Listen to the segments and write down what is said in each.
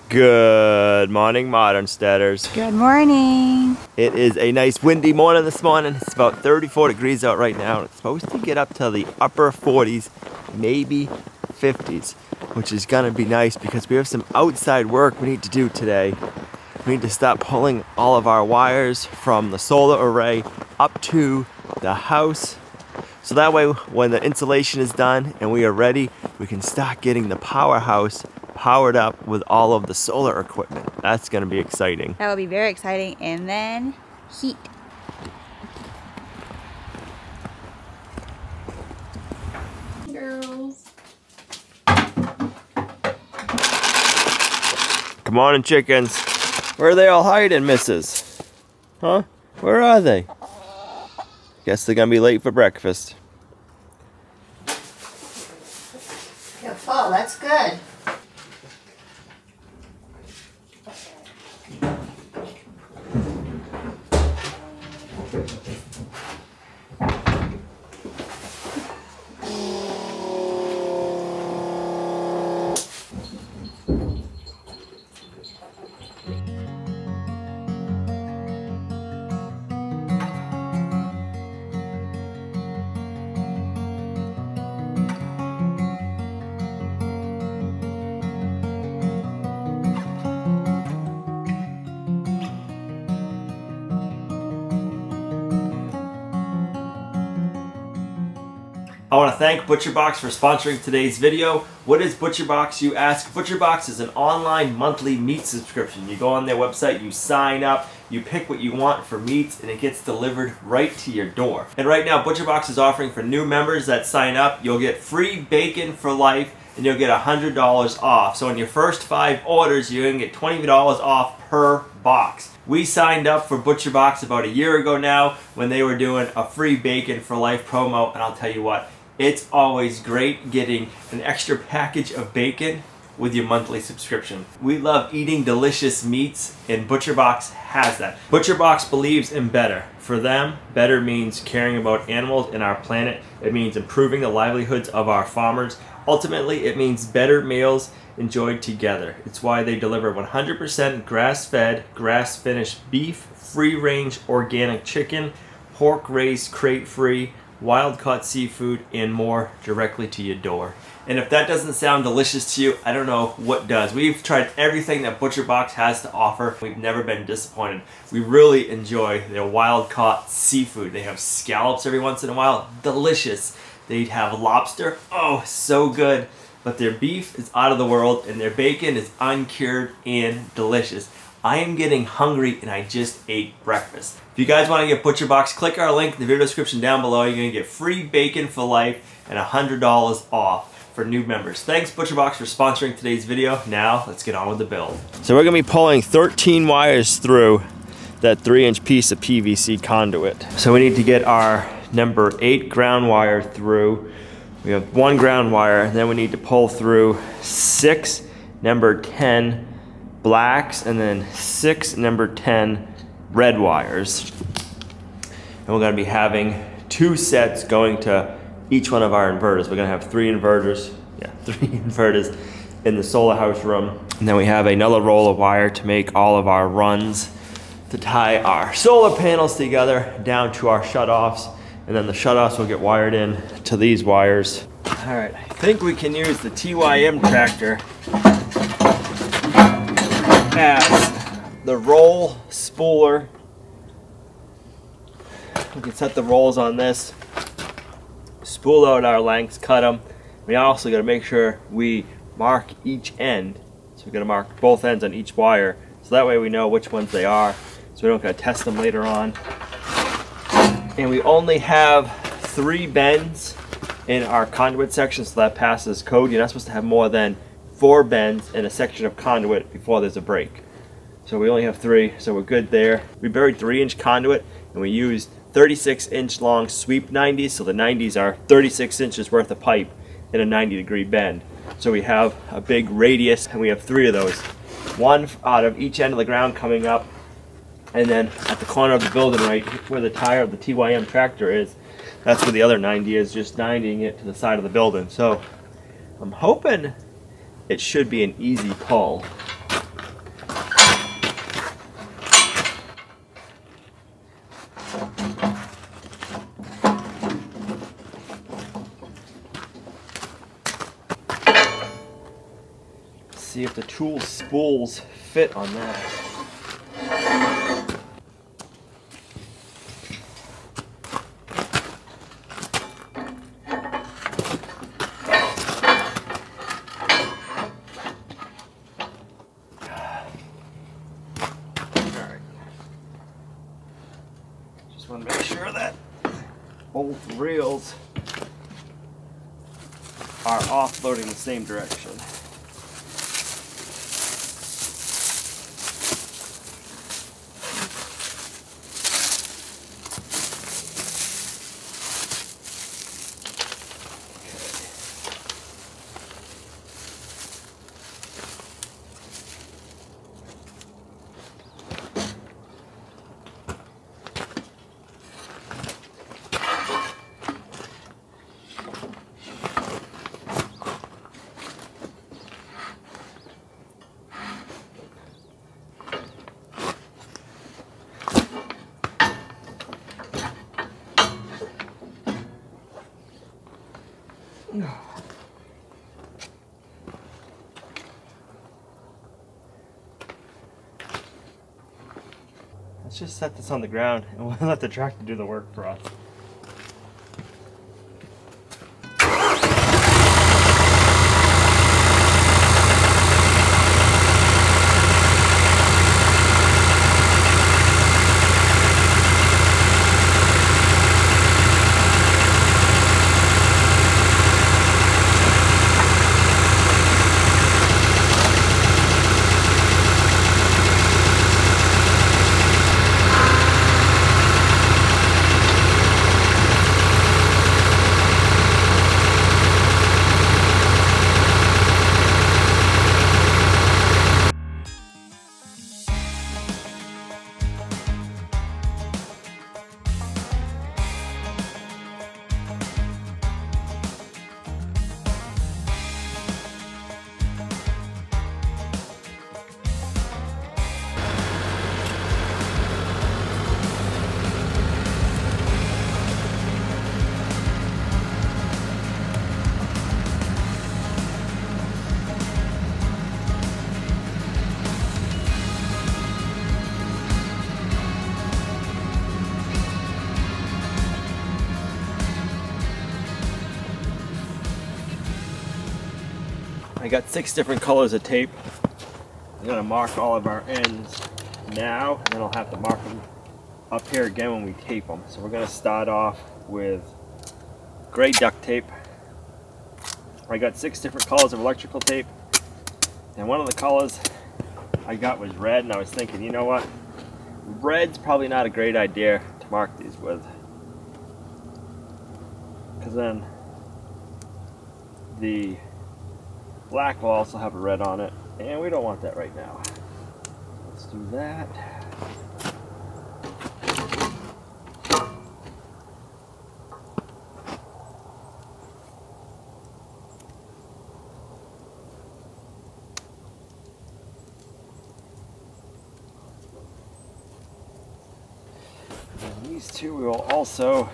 Good morning, Modern Steaders. Good morning. It is a nice windy morning this morning. It's about 34 degrees out right now. It's supposed to get up to the upper 40s, maybe 50s, which is gonna be nice because we have some outside work we need to do today. We need to stop pulling all of our wires from the solar array up to the house. So that way, when the insulation is done and we are ready, we can start getting the powerhouse powered up with all of the solar equipment. That's gonna be exciting. That will be very exciting. And then heat. Girls. Come on, chickens. Where are they all hiding, missus? Huh? Where are they? Guess they're gonna be late for breakfast. You're full, that's good. I want to thank ButcherBox for sponsoring today's video. What is ButcherBox, you ask? ButcherBox is an online monthly meat subscription. You go on their website, you sign up, you pick what you want for meats, and it gets delivered right to your door. And right now, ButcherBox is offering for new members that sign up, you'll get free bacon for life, and you'll get $100 off. So on your first 5 orders, you're going to get $20 off per box. We signed up for ButcherBox about a year ago now when they were doing a free bacon for life promo, and I'll tell you what, it's always great getting an extra package of bacon with your monthly subscription. We love eating delicious meats, and ButcherBox has that. ButcherBox believes in better. For them, better means caring about animals and our planet. It means improving the livelihoods of our farmers. Ultimately, it means better meals enjoyed together. It's why they deliver 100% grass-fed, grass-finished beef, free-range organic chicken, pork-raised crate-free, wild-caught seafood, and more directly to your door. And if that doesn't sound delicious to you, I don't know what does. We've tried everything that ButcherBox has to offer. We've never been disappointed. We really enjoy their wild-caught seafood. They have scallops every once in a while. Delicious. They have lobster. Oh, so good. But their beef is out of the world, and their bacon is uncured and delicious. I am getting hungry, and I just ate breakfast. If you guys want to get ButcherBox, click our link in the video description down below. You're going to get free bacon for life and $100 off for new members. Thanks ButcherBox for sponsoring today's video. Now let's get on with the build. So we're going to be pulling 13 wires through that 3-inch piece of PVC conduit. So we need to get our number 8 ground wire through. We have 1 ground wire, and then we need to pull through 6 number 10 blacks, and then 6 number 10 red wires. And we're going to be having 2 sets going to each one of our inverters. We're going to have 3 inverters, 3 inverters in the solar house room. And then we have another roll of wire to make all of our runs to tie our solar panels together down to our shutoffs. And then the shutoffs will get wired in to these wires. All right, I think we can use the TYM tractor as the roll spooler. We can set the rolls on this, spool out our lengths, cut them. We also got to make sure we mark each end. So we're going to mark both ends on each wire, so that way we know which ones they are, so we don't got to test them later on. And we only have 3 bends in our conduit section, so that passes code. You're not supposed to have more than 4 bends in a section of conduit before there's a break. So we only have 3, so we're good there. We buried 3-inch conduit, and we used 36-inch long sweep 90s, so the 90s are 36 inches worth of pipe in a 90-degree bend. So we have a big radius, and we have 3 of those. 1 out of each end of the ground coming up, and then at the corner of the building right where the tire of the TYM tractor is, that's where the other 90 is, just 90ing it to the side of the building. So I'm hoping it should be an easy pull. See if the tool spools fit on that. Alright. Just want to make sure that both reels are offloading the same direction. Let's just set this on the ground and we'll let the tractor do the work for us. I got 6 different colors of tape. I'm gonna mark all of our ends now, and then I'll have to mark them up here again when we tape them. So we're gonna start off with gray duct tape. I got 6 different colors of electrical tape, and one of the colors I got was red, and I was thinking, you know what? Red's probably not a great idea to mark these with, because then the black will also have a red on it, and we don't want that right now. Let's do that. And these two we will also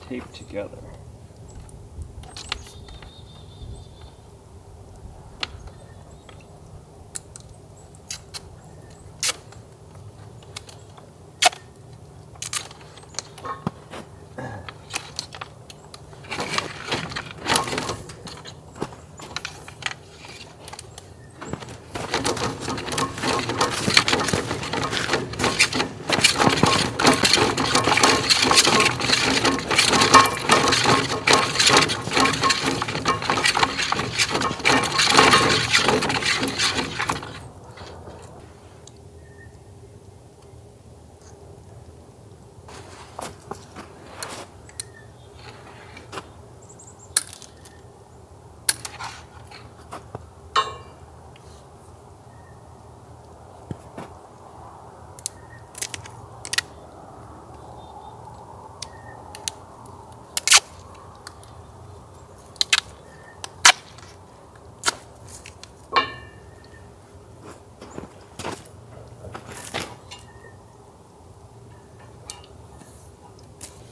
tape together.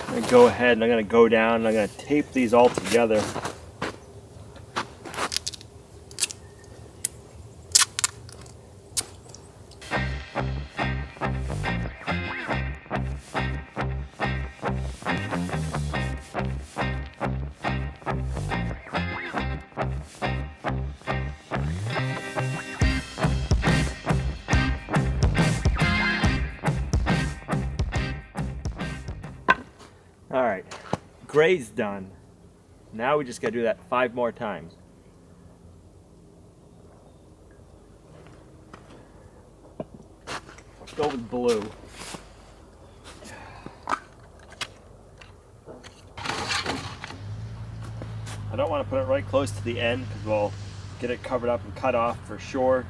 I'm gonna go ahead and I'm gonna go down and I'm gonna tape these all together. gray's done. Now we just gotta do that 5 more times. Let's go with blue. I don't want to put it right close to the end because we'll get it covered up and cut off for sure.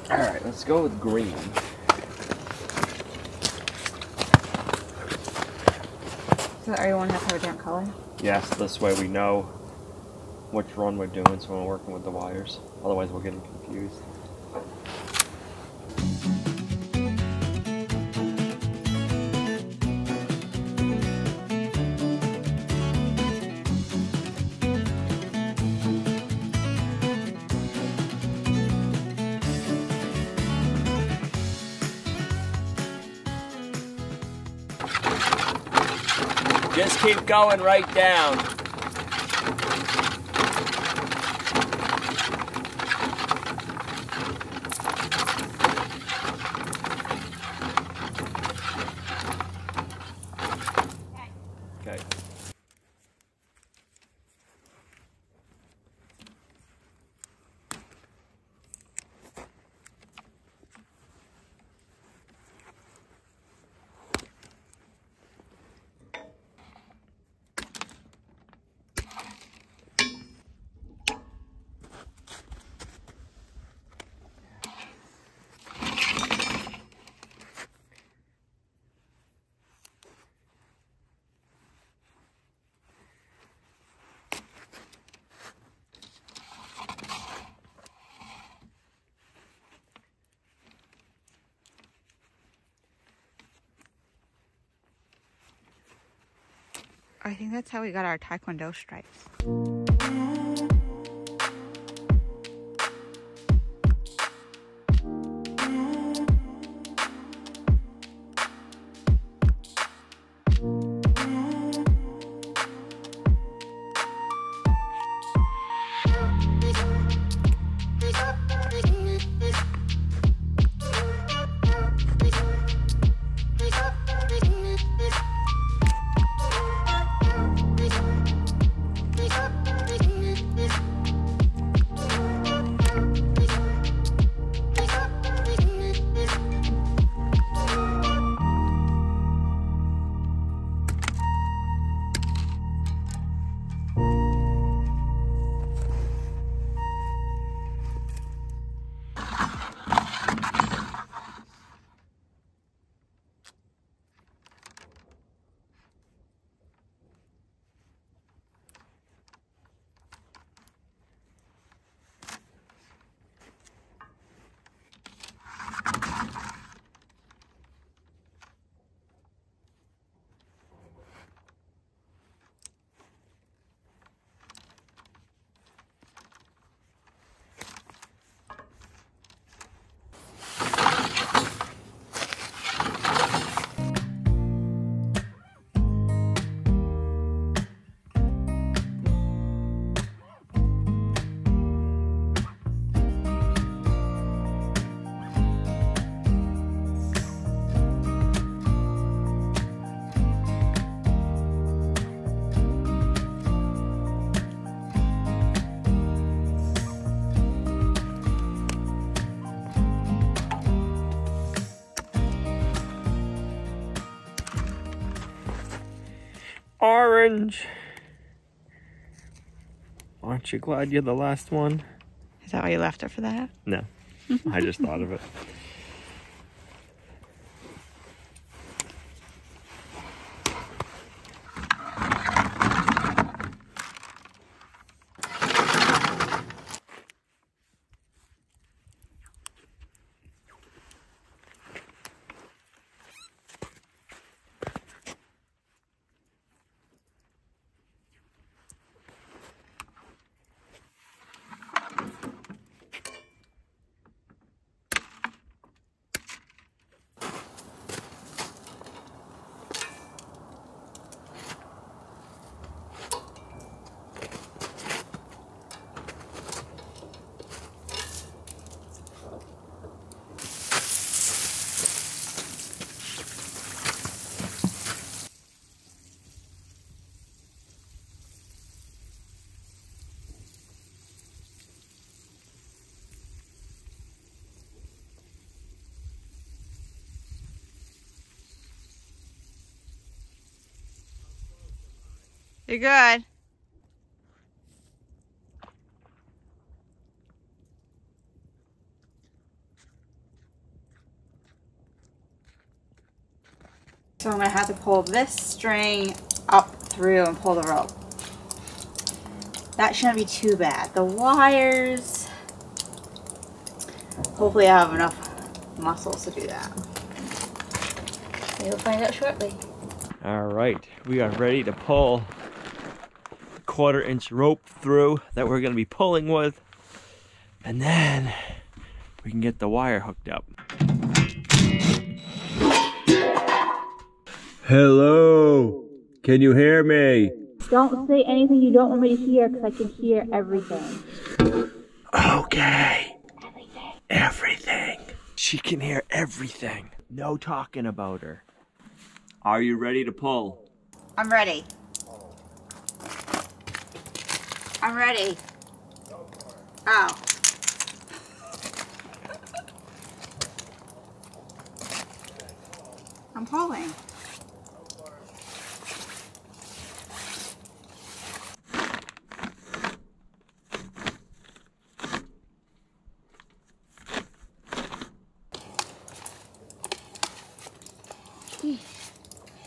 Alright, let's go with green. So everyone has to have a different color? Yes, this way we know which one we're doing so when we're working with the wires. Otherwise we're getting confused. Just keep going right down. Okay. I think that's how we got our Taekwondo stripes. Orange. Aren't you glad you're the last one? Is that why you left it for that? No, I just thought of it. You're good. So I'm gonna have to pull this string up through and pull the rope. That shouldn't be too bad. The wires, hopefully I have enough muscles to do that. You'll find out shortly. All right, we are ready to pull 1/4-inch rope through that we're gonna be pulling with, and then we can get the wire hooked up. Hello, can you hear me? Don't say anything you don't want me to hear, because I can hear everything. Okay. Everything. She can hear everything. No talking about her. Are you ready to pull? I'm ready. I'm ready. Oh. I'm pulling.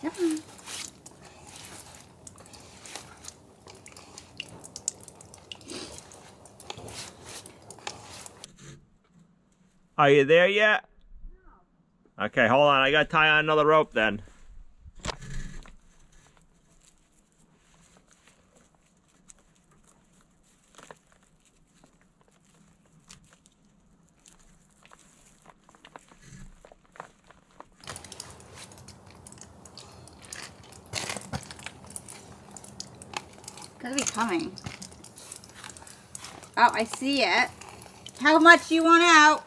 Yep. Are you there yet? No. Okay, hold on. I gotta tie on another rope then. Gotta be coming. Oh, I see it. How much do you want out?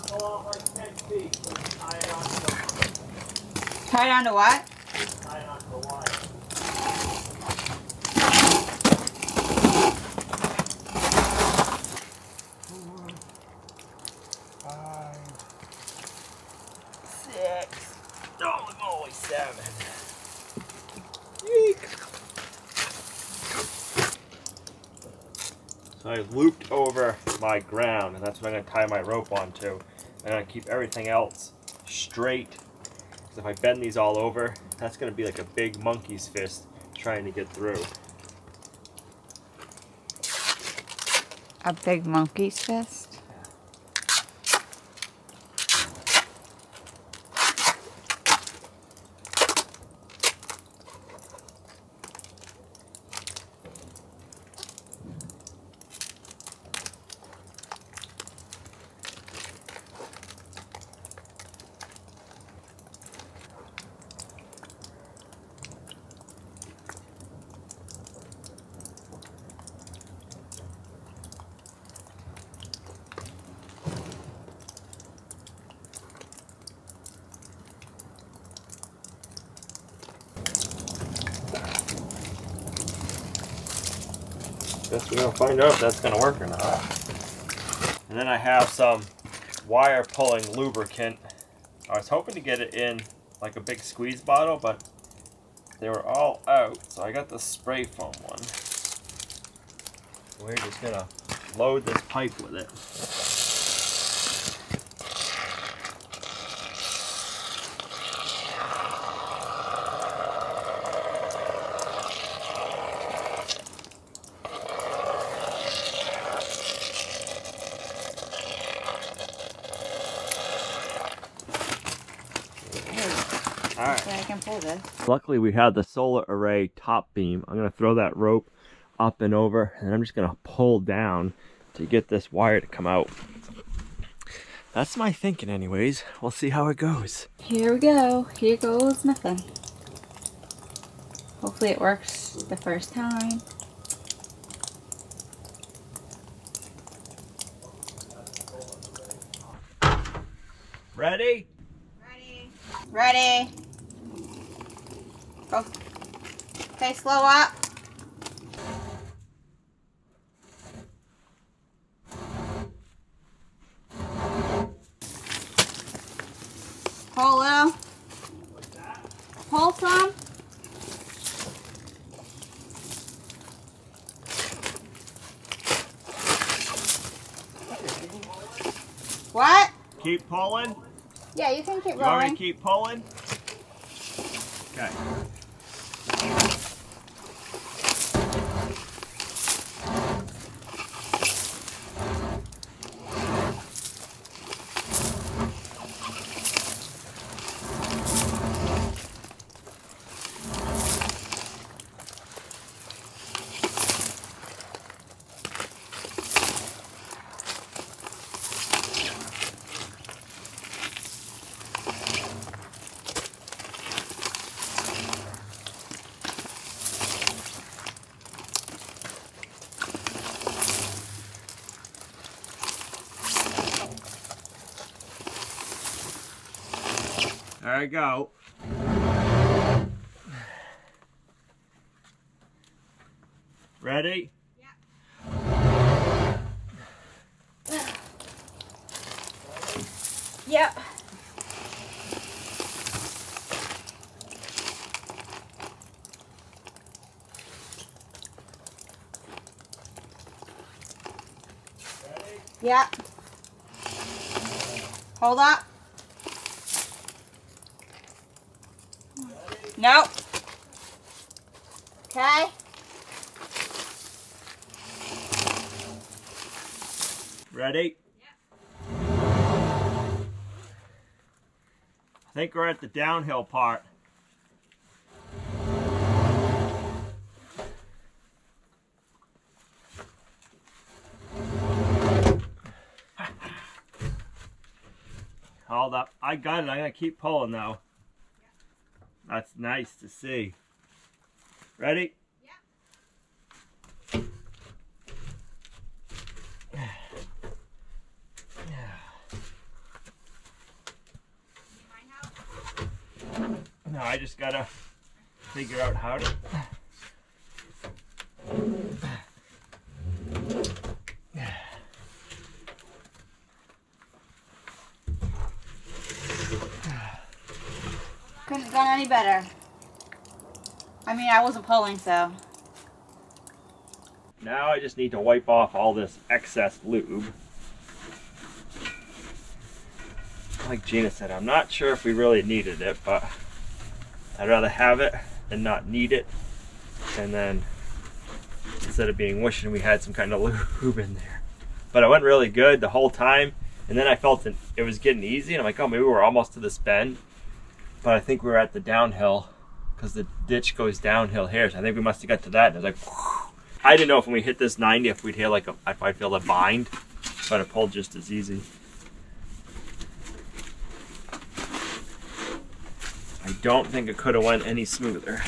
Pull out like 10 feet. Tie it on to Tie it on to what? tie it on to the wire. 4, 5, 6. Oh, I'm always 7. Yeek. So I looped over my ground, and that's what I'm going to tie my rope onto. I'm going to keep everything else straight, because if I bend these all over, that's going to be like a big monkey's fist trying to get through. A big monkey's fist? Guess we're gonna find out if that's gonna work or not. And then I have some wire pulling lubricant. I was hoping to get it in like a big squeeze bottle, but they were all out, so I got the spray foam one. We're just gonna load this pipe with it. Alright. So I can pull this. Luckily we have the solar array top beam. I'm gonna throw that rope up and over, and I'm just gonna pull down to get this wire to come out. That's my thinking anyways. We'll see how it goes. Here we go. Here goes nothing. Hopefully it works the first time. Ready? Ready. Ready. Go. Okay, slow up. Pull a little. Pull some. What? Keep pulling. Yeah, you can keep You want me rolling. to keep pulling? Okay. There we go. Ready? Yep. Yep. Hold up. Nope. Okay. Ready? Yep. I think we're at the downhill part. Hold up. I got it. I'm going to keep pulling now. That's nice to see. Ready? Yep. No, I just gotta figure out how to. Couldn't have done any better. I mean, I wasn't pulling, so. Now I just need to wipe off all this excess lube. Like Gina said, I'm not sure if we really needed it, but I'd rather have it than not need it. And then instead of being wishing we had some kind of lube in there. But it went really good the whole time. And then I felt it was getting easy, and I'm like, oh, maybe we're almost to this bend. But I think we were at the downhill because the ditch goes downhill here. So I think we must have got to that. And it was like, whew. I didn't know if when we hit this 90, if we'd hear like if I'd feel a bind, but it pulled just as easy. I don't think it could have went any smoother.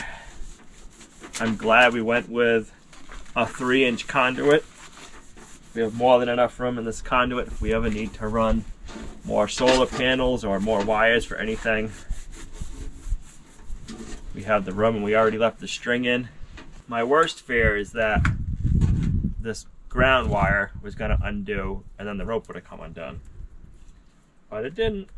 I'm glad we went with a 3-inch conduit. We have more than enough room in this conduit if we ever need to run more solar panels or more wires for anything. We have the room, and we already left the string in. My worst fear is that this ground wire was going to undo and then the rope would have come undone. But it didn't.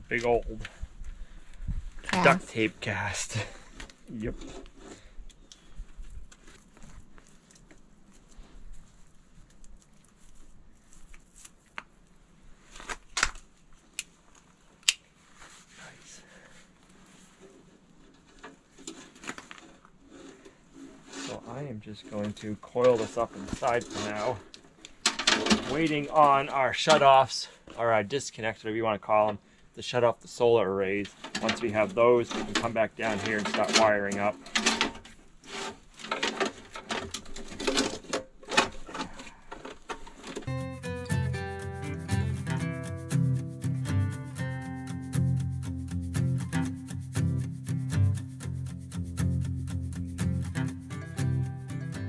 big old duct tape cast. Yep. Nice. So I am just going to coil this up inside for now, waiting on our shutoffs, or our disconnects, whatever you want to call them, to shut off the solar arrays. Once we have those, we can come back down here and start wiring up.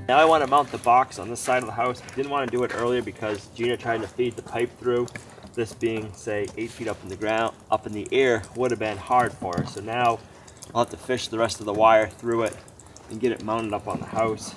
Now I want to mount the box on this side of the house. I didn't want to do it earlier because Gina tried to feed the pipe through. This being, say, 8 feet up in the ground, up in the air, would have been hard for her. So now I'll have to fish the rest of the wire through it and get it mounted up on the house.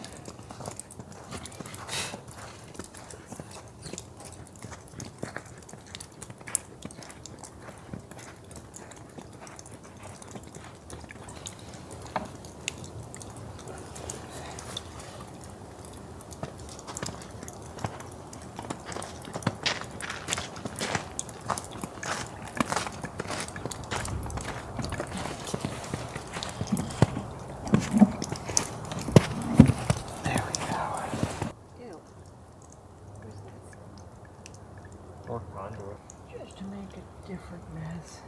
Just to make a different mess.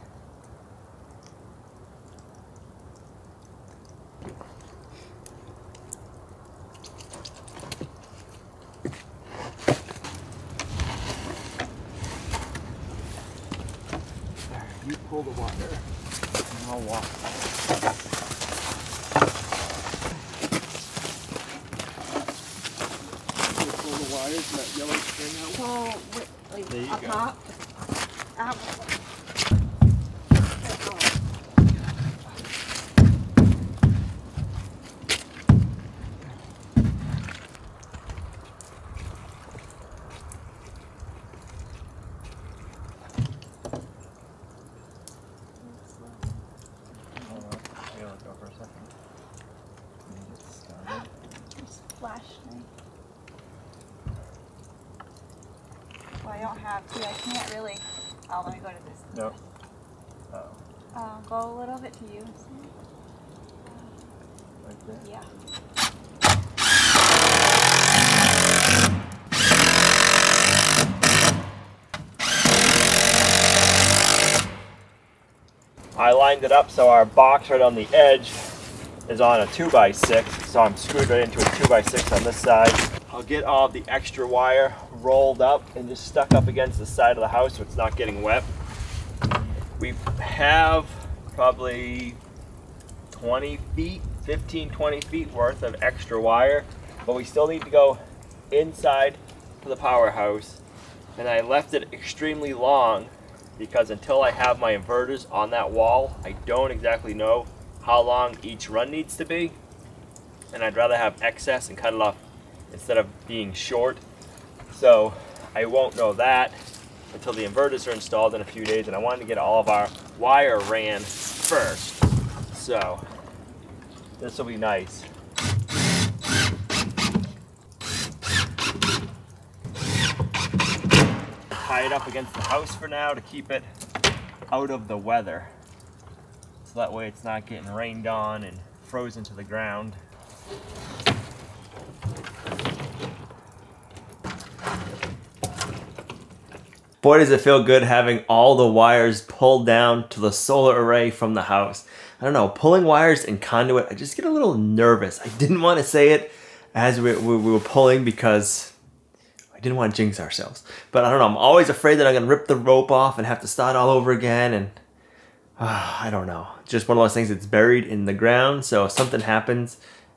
There, you pull the water and I'll walk. You pull the wires and that yellow string out. So, like, There you up go. top. Flashlight. Well, I don't have to. I can't really. Oh, let me go to this. No. Go a little bit to you. Like that? Yeah. I lined it up so our box right on the edge is on a 2x6, so I'm screwed right into a 2x6 on this side. I'll get all the extra wire rolled up and just stuck up against the side of the house so it's not getting wet. We have probably 20 feet, 15, 20 feet worth of extra wire, but we still need to go inside to the powerhouse. And I left it extremely long because until I have my inverters on that wall, I don't exactly know how long each run needs to be. And I'd rather have excess and cut it off instead of being short. So I won't know that until the inverters are installed in a few days, and I wanted to get all of our wire ran first. So this will be nice. Tie it up against the house for now to keep it out of the weather. So that way it's not getting rained on and frozen to the ground. Boy, does it feel good having all the wires pulled down to the solar array from the house. I don't know, pulling wires in conduit, I just get a little nervous. I didn't want to say it as we were pulling because I didn't want to jinx ourselves. But I don't know, I'm always afraid that I'm going to rip the rope off and have to start all over again. And I don't know. Just one of those things that's buried in the ground. So if something happens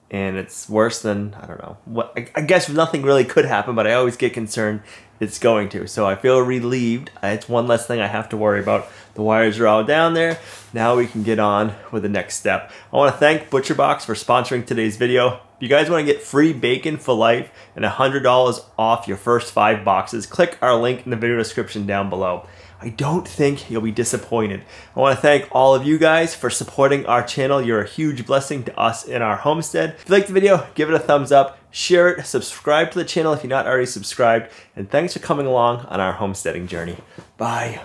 and it's worse than, I don't know. What I guess nothing really could happen, but I always get concerned it's going to. So I feel relieved. It's one less thing I have to worry about. The wires are all down there. Now we can get on with the next step. I want to thank ButcherBox for sponsoring today's video. If you guys want to get free bacon for life and $100 off your first 5 boxes, click our link in the video description down below. I don't think you'll be disappointed. I want to thank all of you guys for supporting our channel. You're a huge blessing to us in our homestead. If you liked the video, give it a thumbs up, share it, subscribe to the channel if you're not already subscribed, and thanks for coming along on our homesteading journey. Bye.